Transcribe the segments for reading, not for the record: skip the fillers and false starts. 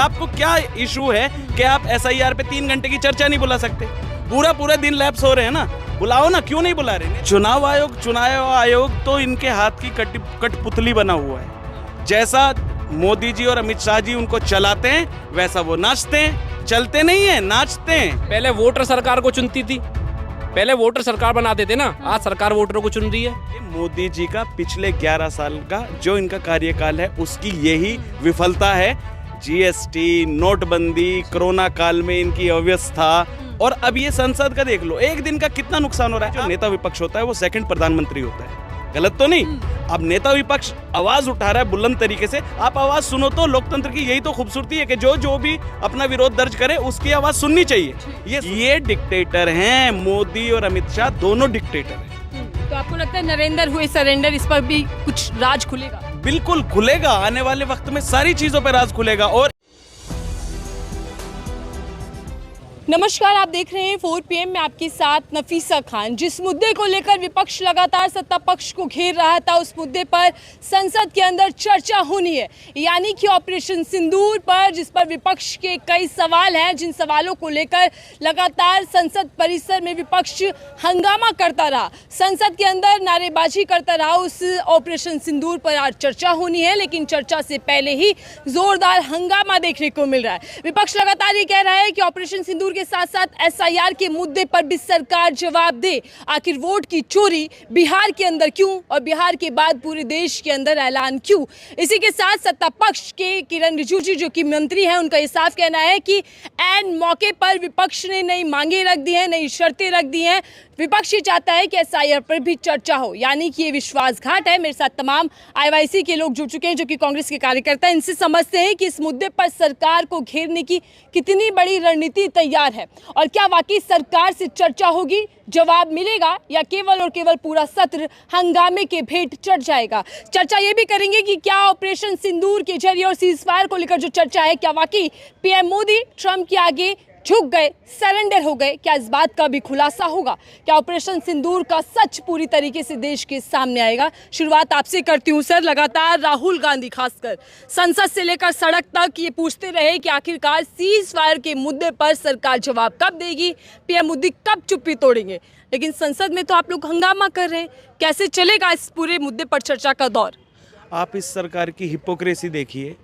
आपको क्या इशू है कि आप एसआईआर पे 3 घंटे की चर्चा नहीं बुला सकते? पूरा दिन लैप्स हो रहे हैं ना, बुलाओ ना, क्यों नहीं बुला रहे? चुनाव आयोग तो इनके हाथ की कठपुतली बना हुआ है। जैसा मोदी जी और अमित शाह जी उनको चलाते हैं वैसा वो नाचते हैं, चलते नहीं है, नाचते हैं। पहले वोटर सरकार को चुनती थी, पहले वोटर सरकार बनाते थे ना, आज सरकार वोटरों को चुन रही है। ये मोदी जी का पिछले 11 साल का जो इनका कार्यकाल है उसकी यही विफलता है। जीएसटी, नोटबंदी, कोरोना काल में इनकी अव्यवस्था, और अब ये संसद का देख लो, एक दिन का कितना नुकसान हो रहा है। जो नेता विपक्ष होता है वो सेकंड प्रधानमंत्री होता है, गलत तो नहीं? अब नेता विपक्ष आवाज उठा रहा है बुलंद तरीके से, आप आवाज सुनो तो। लोकतंत्र की यही तो खूबसूरती है कि जो भी अपना विरोध दर्ज करे उसकी आवाज सुननी चाहिए। ये डिक्टेटर हैं, मोदी और अमित शाह दोनों डिक्टेटर हैं। तो आपको लगता है नरेंद्र हुए सरेंडर, इस पर भी कुछ राज खुलेगा? बिल्कुल खुलेगा, आने वाले वक्त में सारी चीजों पर राज खुलेगा। और नमस्कार, आप देख रहे हैं 4 PM में आपके साथ नफीसा खान। जिस मुद्दे को लेकर विपक्ष लगातार सत्ता पक्ष को घेर रहा था, उस मुद्दे पर संसद के अंदर चर्चा होनी है, यानी कि ऑपरेशन सिंदूर पर, जिस पर विपक्ष के कई सवाल हैं, जिन सवालों को लेकर लगातार संसद परिसर में विपक्ष हंगामा करता रहा, संसद के अंदर नारेबाजी करता रहा। उस ऑपरेशन सिंदूर पर आज चर्चा होनी है, लेकिन चर्चा से पहले ही जोरदार हंगामा देखने को मिल रहा है। विपक्ष लगातार ये कह रहा है कि ऑपरेशन सिंदूर के साथ साथ एसआईआर के मुद्दे पर भी सरकार जवाब दे। आखिर वोट की चोरी बिहार के अंदर क्यों, और बिहार के बाद पूरे देश के अंदर ऐलान क्यों? इसी के साथ सत्ता पक्ष के किरण रिजिजू जो कि मंत्री हैं, उनका ये साफ कहना है कि ऐन मौके पर विपक्ष ने नई मांगे रख दी हैं, नई शर्तें रख दी हैं। विपक्ष ये चाहता है कि एसआईआर पर भी चर्चा हो, यानी कि ये विश्वासघात है। मेरे साथ तमाम आईवाईसी के लोग जुड़ चुके हैं जो कि कांग्रेस के कार्यकर्ता हैं। इनसे समझते हैं कि इस मुद्दे पर सरकार को घेरने की कितनी बड़ी रणनीति तैयार है, और क्या वाकई सरकार से चर्चा होगी, जवाब मिलेगा, या केवल और केवल पूरा सत्र हंगामे के भेंट चढ़ जाएगा। चर्चा ये भी करेंगे कि क्या ऑपरेशन सिंदूर के जरिए और सीजफायर को लेकर जो चर्चा है, क्या वाकई पीएम मोदी ट्रंप के आगे झुक गए, सरेंडर हो गए? क्या इस बात का भी खुलासा होगा? क्या ऑपरेशन सिंदूर का सच पूरी तरीके से देश के सामने आएगा? शुरुआत आपसे करती हूँ सर। लगातार राहुल गांधी खासकर संसद से लेकर सड़क तक ये पूछते रहे कि आखिरकार सीज फायर के मुद्दे पर सरकार जवाब कब देगी, पीएम मोदी कब चुप्पी तोड़ेंगे, लेकिन संसद में तो आप लोग हंगामा कर रहे हैं। कैसे चलेगा इस पूरे मुद्दे पर चर्चा का दौर? आप इस सरकार की हिपोक्रेसी देखिए।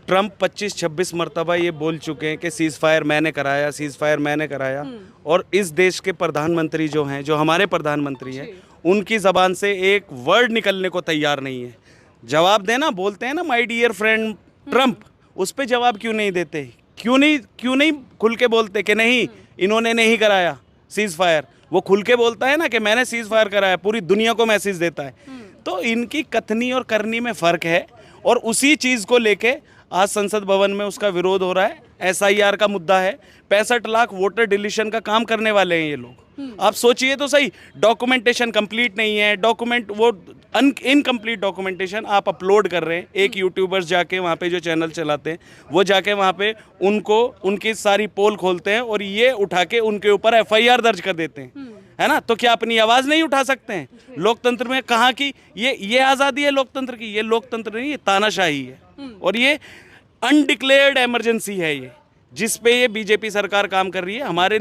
ट्रंप 25-26 मरतबा ये बोल चुके हैं कि सीज फायर मैंने कराया, सीज फायर मैंने कराया, और इस देश के प्रधानमंत्री जो हैं, जो हमारे प्रधानमंत्री हैं, उनकी ज़बान से एक वर्ड निकलने को तैयार नहीं है। जवाब देना, बोलते हैं ना माय डियर फ्रेंड ट्रंप, उस पर जवाब क्यों नहीं देते? क्यों नहीं खुल के बोलते कि नहीं, इन्होंने नहीं कराया सीज फायर? वो खुल के बोलता है ना कि मैंने सीज फायर कराया, पूरी दुनिया को मैसेज देता है। तो इनकी कथनी और करनी में फ़र्क है, और उसी चीज़ को लेके आज संसद भवन में उसका विरोध हो रहा है। एसआईआर का मुद्दा है, 65 लाख वोटर डिलीशन का काम करने वाले हैं ये लोग। आप सोचिए तो सही, डॉक्यूमेंटेशन कंप्लीट नहीं है, डॉक्यूमेंट वो इनकम्प्लीट डॉक्यूमेंटेशन आप अपलोड कर रहे हैं। एक यूट्यूबर्स जाके वहाँ पे जो चैनल चलाते हैं, वो जाके वहाँ पे उनको उनकी सारी पोल खोलते हैं और ये उठा के उनके ऊपर एफआईआर दर्ज कर देते हैं, है ना? तो क्या अपनी आवाज़ नहीं उठा सकते हैं? लोकतंत्र में कहाँ की ये आज़ादी है लोकतंत्र की? ये लोकतंत्र नहीं, ये तानाशाही है, और ये अनडिक्लेयर्ड इमरजेंसी है ये, जिस पे ये बीजेपी सरकार काम कर रही है। हमारे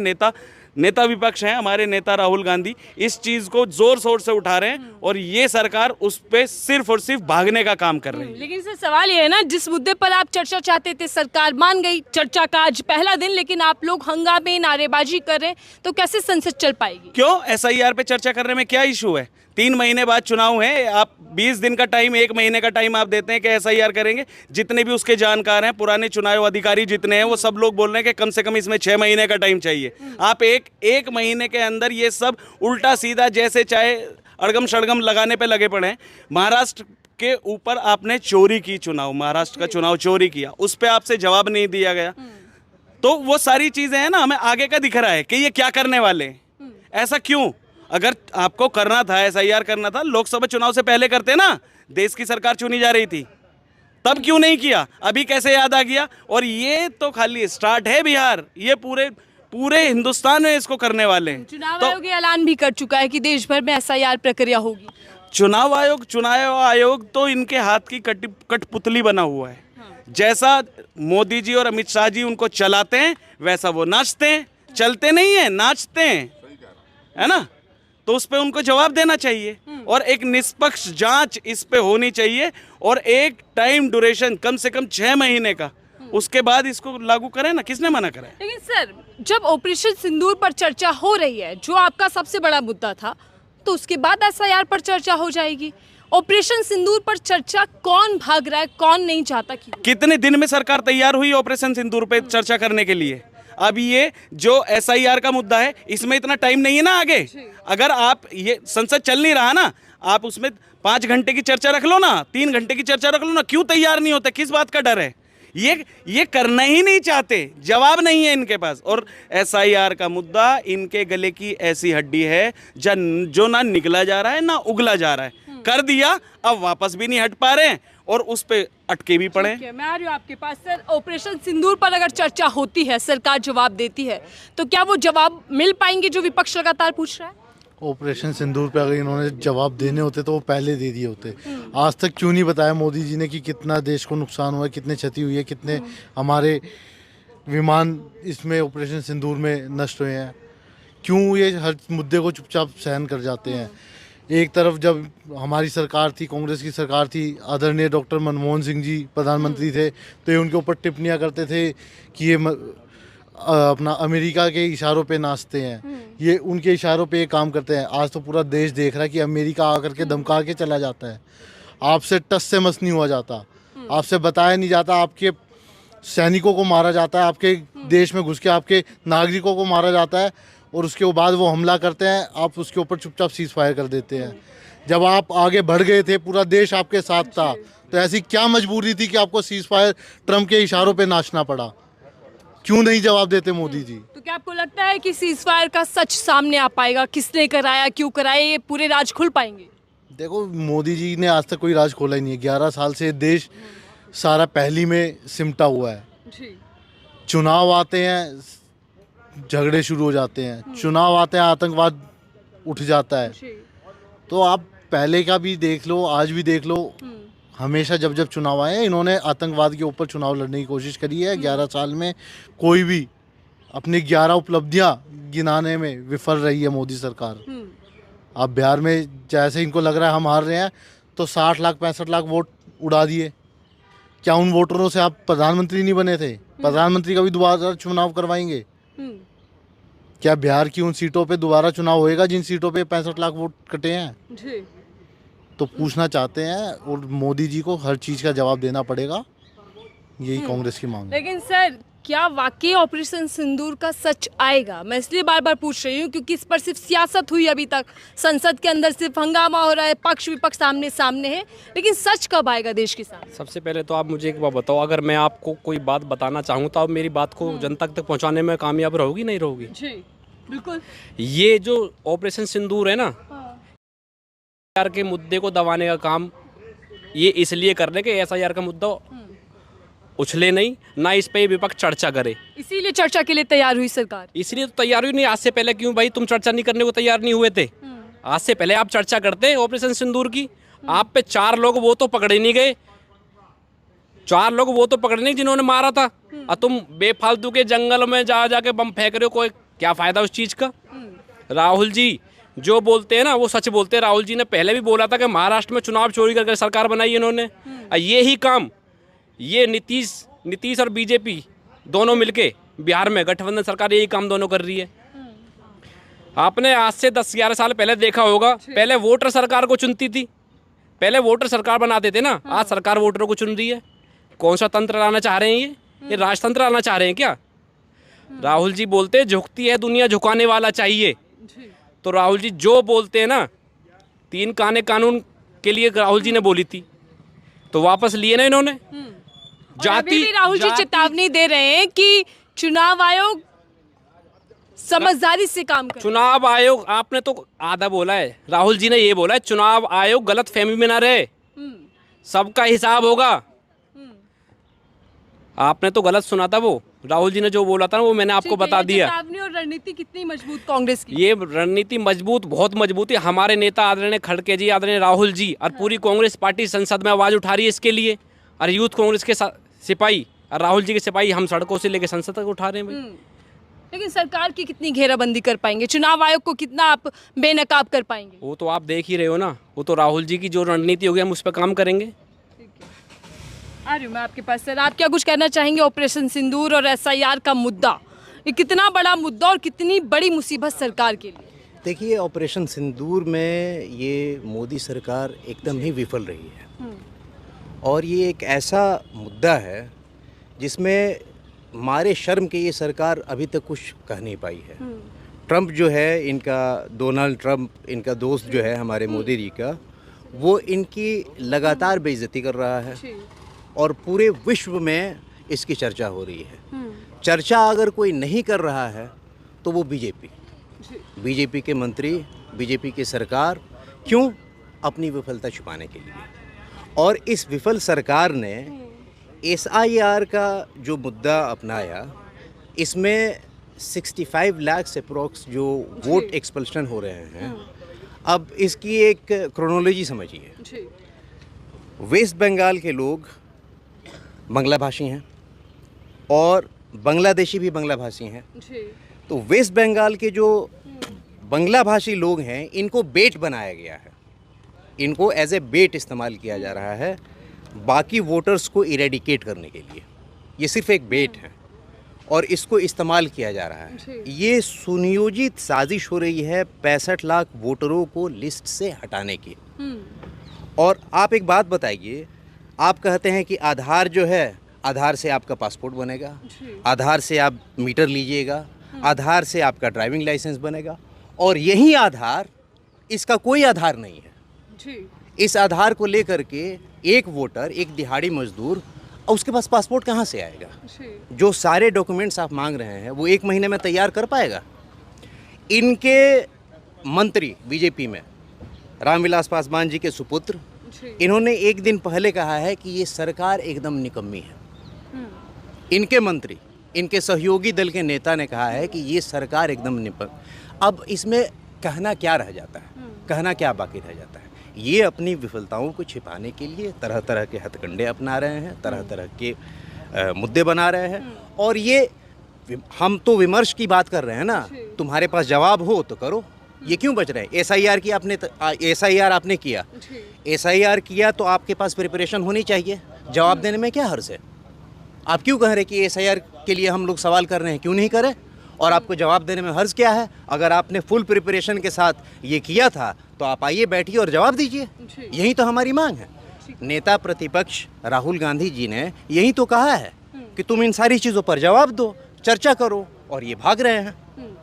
नेता विपक्ष हैं, हमारे नेता राहुल गांधी इस चीज़ को जोर शोर से उठा रहे हैं, और ये सरकार उस पे सिर्फ और सिर्फ भागने का काम कर रही है। लेकिन सर सवाल ये है ना, जिस मुद्दे पर आप चर्चा चाहते थे सरकार मान गई, चर्चा का आज पहला दिन, लेकिन आप लोग हंगामे नारेबाजी कर रहे हैं, तो कैसे संसद चल पाएगी? क्यों? एसआईआर पे चर्चा करने में क्या इशू है? 3 महीने बाद चुनाव है, आप 20 दिन का टाइम, 1 महीने का टाइम आप देते हैं कि एसआईआर करेंगे। जितने भी उसके जानकार हैं, पुराने चुनाव अधिकारी जितने हैं, वो सब लोग बोल रहे हैं कि कम से कम इसमें 6 महीने का टाइम चाहिए। आप एक महीने के अंदर ये सब उल्टा सीधा जैसे चाहे अड़गम शड़गम लगाने पे लगे पड़े हैं। महाराष्ट्र के ऊपर आपने चोरी की, चुनाव महाराष्ट्र का चुनाव चोरी किया, उस पर आपसे जवाब नहीं दिया गया। तो वो सारी चीज़ें हैं ना, हमें आगे का दिख रहा है कि ये क्या करने वाले हैं। ऐसा क्यों? अगर आपको करना था, एसआईआर करना था, लोकसभा चुनाव से पहले करते ना, देश की सरकार चुनी जा रही थी, तब क्यों नहीं किया? अभी कैसे याद आ गया? और ये तो खाली स्टार्ट है बिहार, ये पूरे हिंदुस्तान में इसको करने वाले हैं। चुनाव आयोग ऐलान भी कर चुका है कि देश भर में एसआईआर प्रक्रिया होगी। चुनाव आयोग तो इनके हाथ की कठपुतली बना हुआ है। जैसा मोदी जी और अमित शाह जी उनको चलाते हैं वैसा वो नाचते हैं, चलते नहीं है, नाचते हैं, है ना। तो उस पे उनको जवाब देना चाहिए और एक निष्पक्ष जांच इस पे होनी चाहिए और एक टाइम ड्यूरेशन कम से कम 6 महीने का, उसके बाद इसको लागू करें ना, किसने मना करा है। लेकिन सर, जब ऑपरेशन सिंदूर पर चर्चा हो रही है, जो आपका सबसे बड़ा मुद्दा था, तो उसके बाद एसआईआर पर चर्चा हो जाएगी। ऑपरेशन सिंदूर पर चर्चा कौन भाग रहा है, कौन नहीं चाहता कि कितने दिन में सरकार तैयार हुई ऑपरेशन सिंदूर पे चर्चा करने के लिए। अब ये जो एसआईआर का मुद्दा है इसमें इतना टाइम नहीं है ना आगे। अगर आप ये संसद चल नहीं रहा ना, आप उसमें 5 घंटे की चर्चा रख लो ना, 3 घंटे की चर्चा रख लो ना, क्यों तैयार नहीं होते, किस बात का डर है। ये करना ही नहीं चाहते, जवाब नहीं है इनके पास। और एसआईआर का मुद्दा इनके गले की ऐसी हड्डी है जो ना निकला जा रहा है ना उगला जा रहा है। कर दिया, अब वापस भी नहीं हट पा रहे हैं और उस पे अटके भी पड़े। मैं आ रही हूँ आपके पास। सर, ऑपरेशन सिंदूर पर अगर चर्चा होती है, सरकार जवाब देती है, तो क्या वो जवाब मिल पाएंगे जो विपक्ष लगातार पूछ रहा है? ऑपरेशन सिंदूर पे अगर इन्होंने जवाब देने होते तो वो पहले दे दिए होते। आज तक क्यों नहीं बताया मोदी जी ने कि कितना देश को नुकसान हुआ है, कितने क्षति हुई है, कितने हमारे विमान इसमें ऑपरेशन सिंदूर में नष्ट हुए हैं। क्यों ये हर मुद्दे को चुपचाप सहन कर जाते हैं। एक तरफ जब हमारी सरकार थी, कांग्रेस की सरकार थी, आदरणीय डॉक्टर मनमोहन सिंह जी प्रधानमंत्री थे, तो ये उनके ऊपर टिप्पणियां करते थे कि ये अपना अमेरिका के इशारों पे नाचते हैं, ये उनके इशारों पे ये काम करते हैं। आज तो पूरा देश देख रहा है कि अमेरिका आकर के धमका के चला जाता है, आपसे टस से मस नहीं हुआ जाता, आपसे बताया नहीं जाता, आपके सैनिकों को मारा जाता है, आपके देश में घुस के आपके नागरिकों को मारा जाता है और उसके बाद वो हमला करते हैं, आप उसके ऊपर चुपचाप सीज फायर कर देते हैं। जब आप आगे बढ़ गए थे, पूरा देश आपके साथ था, तो ऐसी क्या मजबूरी थी कि आपको सीज फायर ट्रम्प के इशारों पे नाचना पड़ा? क्यों नहीं जवाब देते मोदी जी? तो क्या आपको लगता है कि सीज फायर का सच सामने आ पाएगा? किसने कराया, क्यों कराया, ये पूरे राज खुल पाएंगे? देखो, मोदी जी ने आज तक कोई राज खोला ही नहीं है। 11 साल से देश सारा पहली में सिमटा हुआ है। चुनाव आते हैं, झगड़े शुरू हो जाते हैं, चुनाव आते हैं, आतंकवाद उठ जाता है। तो आप पहले का भी देख लो, आज भी देख लो, हमेशा जब जब चुनाव आए इन्होंने आतंकवाद के ऊपर चुनाव लड़ने की कोशिश करी है। 11 साल में कोई भी अपनी 11 उपलब्धियां गिनाने में विफल रही है मोदी सरकार। आप बिहार में जैसे इनको लग रहा है हम हार रहे हैं, तो 60 लाख 65 लाख वोट उड़ा दिए। क्या उन वोटरों से आप प्रधानमंत्री नहीं बने थे? प्रधानमंत्री का भी दोबारा चुनाव करवाएंगे? क्या बिहार की उन सीटों पे दोबारा चुनाव होएगा जिन सीटों पे 65 लाख वोट कटे हैं? तो पूछना चाहते हैं और मोदी जी को हर चीज़ का जवाब देना पड़ेगा, यही कांग्रेस की मांग है। लेकिन सर, क्या वाकई ऑपरेशन सिंदूर का सच आएगा? मैं इसलिए बार बार पूछ रही हूँ क्योंकि इस पर सिर्फ सियासत हुई अभी तक, संसद के अंदर सिर्फ हंगामा हो रहा है, पक्ष विपक्ष सामने सामने है, लेकिन सच कब आएगा देश के सामने? सबसे पहले तो आप मुझे एक बात बताओ, अगर मैं आपको कोई बात बताना चाहूँ तो आप मेरी बात को जनता तक पहुँचाने में कामयाब रहोगी, नहीं रहोगी? जी बिल्कुल। ये जो ऑपरेशन सिंदूर है ना, एसआईआर के मुद्दे को दबाने का काम ये इसलिए कर रहे कि एसआईआर का मुद्दा उछले नहीं, ना इस पे विपक्ष चर्चा करे। इसीलिए चर्चा के लिए तैयार हुई सरकार। इसलिए तो तैयार हुई नहीं। आज से पहले क्यों भाई तुम चर्चा नहीं करने को तैयार नहीं हुए थे? आज से पहले आप चर्चा करते ऑपरेशन सिंदूर की। आप पे 4 लोग वो तो पकड़े नहीं गए, 4 लोग वो तो पकड़े नहीं जिन्होंने मारा था, और तुम बेफालतू के जंगल में जा जाके बम फेंक रहे हो। कोई क्या फायदा उस चीज का? राहुल जी जो बोलते हैं ना वो सच बोलते हैं। राहुल जी ने पहले भी बोला था कि महाराष्ट्र में चुनाव चोरी करके सरकार बनाई इन्होंने। ये ही काम ये नीतीश और बीजेपी दोनों मिलके बिहार में गठबंधन सरकार यही काम दोनों कर रही है। आपने आज से 10-11 साल पहले देखा होगा, पहले वोटर सरकार को चुनती थी, पहले वोटर सरकार बनाते थे ना, आज सरकार वोटरों को चुन रही है। कौन सा तंत्र लाना चाह रहे हैं? ये राजतंत्र लाना चाह रहे हैं क्या? राहुल जी बोलते झुकती है दुनिया, झुकाने वाला चाहिए। तो राहुल जी जो बोलते हैं ना, 3 काने कानून के लिए राहुल जी ने बोली थी, तो वापस लिए ना इन्होंने। जाति राहुल जी चेतावनी दे रहे हैं कि चुनाव आयोग समझदारी से काम करे। चुनाव आयोग आपने तो आधा बोला है, राहुल जी ने ये बोला है चुनाव आयोग गलत फहमी में ना रहे, सबका हिसाब होगा। आपने तो गलत सुना था, वो राहुल जी ने जो बोला था ना वो मैंने आपको बता दिया। चेतावनी और रणनीति कितनी मजबूत कांग्रेस की? ये रणनीति मजबूत, बहुत मजबूत है। हमारे नेता आदरणीय खड़गे जी, आदरणीय राहुल जी और पूरी कांग्रेस पार्टी संसद में आवाज उठा रही है इसके लिए, और यूथ कांग्रेस के सिपाही, और राहुल जी के सिपाही हम सड़कों से लेके संसद तक उठा रहे हैं भाई। लेकिन सरकार की कितनी घेराबंदी कर पाएंगे, चुनाव आयोग को कितना आप बेनकाब कर पाएंगे? वो तो आप देख ही रहे हो ना, वो तो राहुल जी की जो रणनीति होगी हम उस पर काम करेंगे। आ रही हूँ मैं आपके पास। सर, आप क्या कुछ कहना चाहेंगे? ऑपरेशन सिंदूर और SIR का मुद्दा, ये कितना बड़ा मुद्दा और कितनी बड़ी मुसीबत सरकार के लिए? देखिए, ऑपरेशन सिंदूर में ये मोदी सरकार एकदम ही विफल रही है और ये एक ऐसा मुद्दा है जिसमें मारे शर्म के ये सरकार अभी तक कुछ कह नहीं पाई है। ट्रंप जो है इनका, डोनाल्ड ट्रंप इनका दोस्त जो है हमारे मोदी जी का, वो इनकी लगातार बेइज्जती कर रहा है और पूरे विश्व में इसकी चर्चा हो रही है। चर्चा अगर कोई नहीं कर रहा है तो वो बीजेपी के मंत्री, बीजेपी की सरकार, क्यों? अपनी विफलता छुपाने के लिए। और इस विफल सरकार ने SIR का जो मुद्दा अपनाया, इसमें 65 लाख से अप्रॉक्स जो वोट एक्सपल्शन हो रहे हैं। अब इसकी एक क्रोनोलॉजी समझिए। वेस्ट बंगाल के लोग बांग्ला भाषी हैं और बांग्लादेशी भी बांग्ला भाषी हैं। तो वेस्ट बंगाल के जो बांग्ला भाषी लोग हैं, इनको बेट बनाया गया है, इनको एज ए बेट इस्तेमाल किया जा रहा है बाकी वोटर्स को इरेडिकेट करने के लिए। ये सिर्फ एक बेट है और इसको इस्तेमाल किया जा रहा है। ये सुनियोजित साजिश हो रही है 65 लाख वोटरों को लिस्ट से हटाने की। और आप एक बात बताइए, आप कहते हैं कि आधार जो है, आधार से आपका पासपोर्ट बनेगा, आधार से आप मीटर लीजिएगा, आधार से आपका ड्राइविंग लाइसेंस बनेगा, और यही आधार, इसका कोई आधार नहीं है। इस आधार को लेकर के एक वोटर, एक दिहाड़ी मजदूर, उसके पास पासपोर्ट कहाँ से आएगा? जो सारे डॉक्यूमेंट्स आप मांग रहे हैं वो 1 महीने में तैयार कर पाएगा? इनके मंत्री बीजेपी में रामविलास पासवान जी के सुपुत्र, इन्होंने एक दिन पहले कहा है कि ये सरकार एकदम निकम्मी है। इनके मंत्री, इनके सहयोगी दल के नेता ने कहा है कि ये सरकार एकदम अब इसमें कहना क्या रह जाता है? कहना क्या बाकी रह जाता है? ये अपनी विफलताओं को छिपाने के लिए तरह तरह के हथकंडे अपना रहे हैं, तरह तरह के मुद्दे बना रहे हैं। और ये, हम तो विमर्श की बात कर रहे हैं ना, तुम्हारे पास जवाब हो तो करो। ये क्यों बच रहे हैं? SIR की आपने SIR आपने किया, SIR किया तो आपके पास प्रिपरेशन होनी चाहिए। जवाब देने में क्या हर्ज है? आप क्यों कह रहे कि SIR के लिए हम लोग सवाल कर रहे हैं? क्यों नहीं करें? और आपको जवाब देने में हर्ज क्या है? अगर आपने फुल प्रिपरेशन के साथ ये किया था तो आप आइए, बैठिए और जवाब दीजिए। यही तो हमारी मांग है। नेता प्रतिपक्ष राहुल गांधी जी ने यही तो कहा है कि तुम इन सारी चीज़ों पर जवाब दो, चर्चा करो, और ये भाग रहे हैं।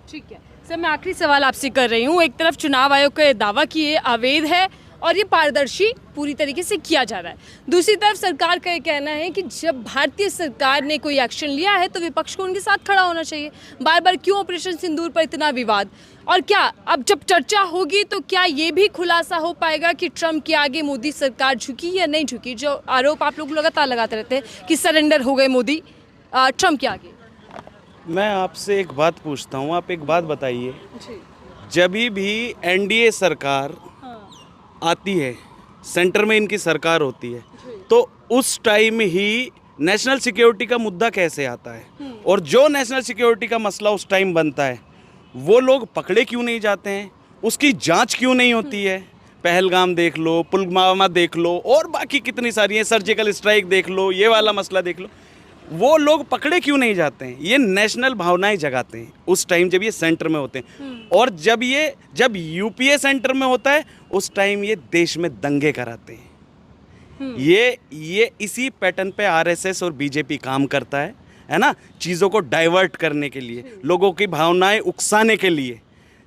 ठीक है सर, मैं आखिरी सवाल आपसे कर रही हूँ। एक तरफ चुनाव आयोग का दावा कि ये अवैध है और ये पारदर्शी पूरी तरीके से किया जा रहा है, दूसरी तरफ सरकार का ये कहना है कि जब भारतीय सरकार ने कोई एक्शन लिया है तो विपक्ष को उनके साथ खड़ा होना चाहिए। बार बार क्यों ऑपरेशन सिंदूर पर इतना विवाद? और क्या अब जब चर्चा होगी तो क्या ये भी खुलासा हो पाएगा कि ट्रंप के आगे मोदी सरकार झुकी या नहीं झुकी? जो आरोप आप लोग लगातार लगाते रहते हैं कि सरेंडर हो गए मोदी ट्रंप के आगे। मैं आपसे एक बात पूछता हूँ, आप एक बात बताइए, जब भी NDA सरकार आती है, सेंटर में इनकी सरकार होती है, तो उस टाइम ही नेशनल सिक्योरिटी का मुद्दा कैसे आता है? और जो नेशनल सिक्योरिटी का मसला उस टाइम बनता है, वो लोग पकड़े क्यों नहीं जाते हैं? उसकी जांच क्यों नहीं होती है? पहलगाम देख लो, पुलवामा देख लो, और बाकी कितनी सारी हैं, सर्जिकल स्ट्राइक देख लो, ये वाला मसला देख लो, वो लोग पकड़े क्यों नहीं जाते हैं? ये नेशनल भावनाएं जगाते हैं उस टाइम जब ये सेंटर में होते हैं। और जब UPA सेंटर में होता है, उस टाइम ये देश में दंगे कराते हैं। ये इसी पैटर्न पे RSS और BJP काम करता है ना, चीज़ों को डाइवर्ट करने के लिए, लोगों की भावनाएं उकसाने के लिए।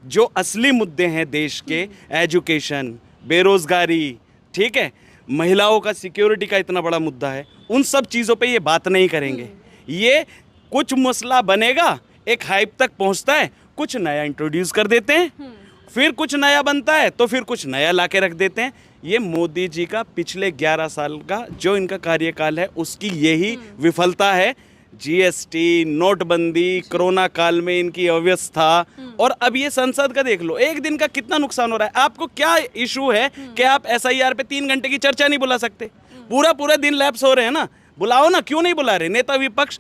जो असली मुद्दे हैं देश के, एजुकेशन, बेरोजगारी, ठीक है, महिलाओं का सिक्योरिटी का इतना बड़ा मुद्दा है, उन सब चीज़ों पे ये बात नहीं करेंगे। ये कुछ मसला बनेगा, एक हाइप तक पहुंचता है, कुछ नया इंट्रोड्यूस कर देते हैं, फिर कुछ नया बनता है तो फिर कुछ नया ला के रख देते हैं। ये मोदी जी का पिछले 11 साल का जो इनका कार्यकाल है, उसकी यही विफलता है। GST, नोटबंदी, कोरोना काल में इनकी अव्यवस्था, और अब ये संसद का देख लो, एक दिन का कितना नुकसान हो रहा है। आपको क्या इशू है कि आप SIR पे 3 घंटे की चर्चा नहीं बुला सकते? पूरा दिन लैप्स हो रहे हैं ना, बुलाओ ना, क्यों नहीं बुला रहे? नेता विपक्ष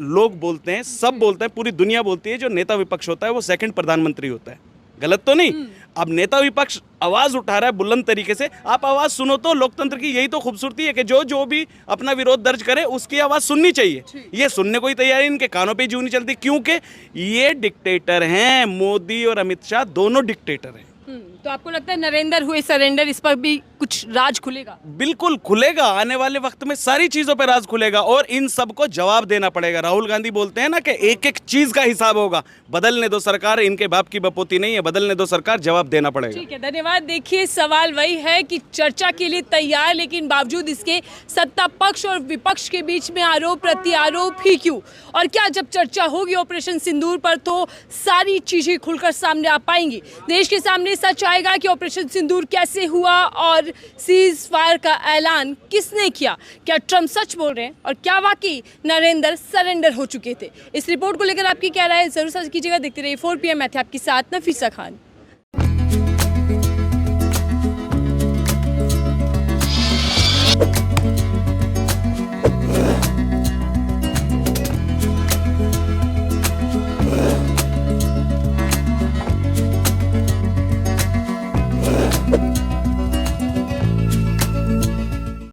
लोग बोलते हैं, सब बोलते हैं, पूरी दुनिया बोलती है जो नेता विपक्ष होता है वो सेकंड प्रधानमंत्री होता है। गलत तो नहीं? अब नेता विपक्ष आवाज उठा रहा है बुलंद तरीके से, आप आवाज सुनो। तो लोकतंत्र की यही तो खूबसूरती है कि जो भी अपना विरोध दर्ज करे उसकी आवाज सुननी चाहिए। ये सुनने को ही तैयार है, इनके कानों पे जूं नहीं चलती, क्योंकि ये डिक्टेटर हैं। मोदी और अमित शाह दोनों डिक्टेटर हैं। तो आपको लगता है नरेंद्र हुए सरेंडर, इस पर भी कुछ राज खुलेगा? बिल्कुल खुलेगा, आने वाले वक्त में सारी चीजों पे राज खुलेगा और इन सबको जवाब देना पड़ेगा। राहुल गांधी बोलते हैं ना कि एक एक चीज का हिसाब होगा। बदलने दो सरकार, इनके बाप की बपोती नहीं है, बदलने दो सरकार, जवाब देना पड़ेगा। ठीक है, धन्यवाद। देखिए, सवाल वही है कि चर्चा के लिए तैयार, लेकिन बावजूद इसके सत्ता पक्ष और विपक्ष के बीच में आरोप प्रत्यारोप ही क्यों? और क्या जब चर्चा होगी ऑपरेशन सिंदूर पर तो सारी चीजें खुलकर सामने आ पाएंगी? देश के सामने सच आएगा कि ऑपरेशन सिंदूर कैसे हुआ और सीज फायर का ऐलान किसने किया? क्या ट्रम्प सच बोल रहे हैं और क्या वाकई नरेंद्र सरेंडर हो चुके थे? इस रिपोर्ट को लेकर आपकी क्या राय है? जरूर साझा कीजिएगा। देखते रहिए 4 PM। मैं थी आपके साथ नफीसा खान।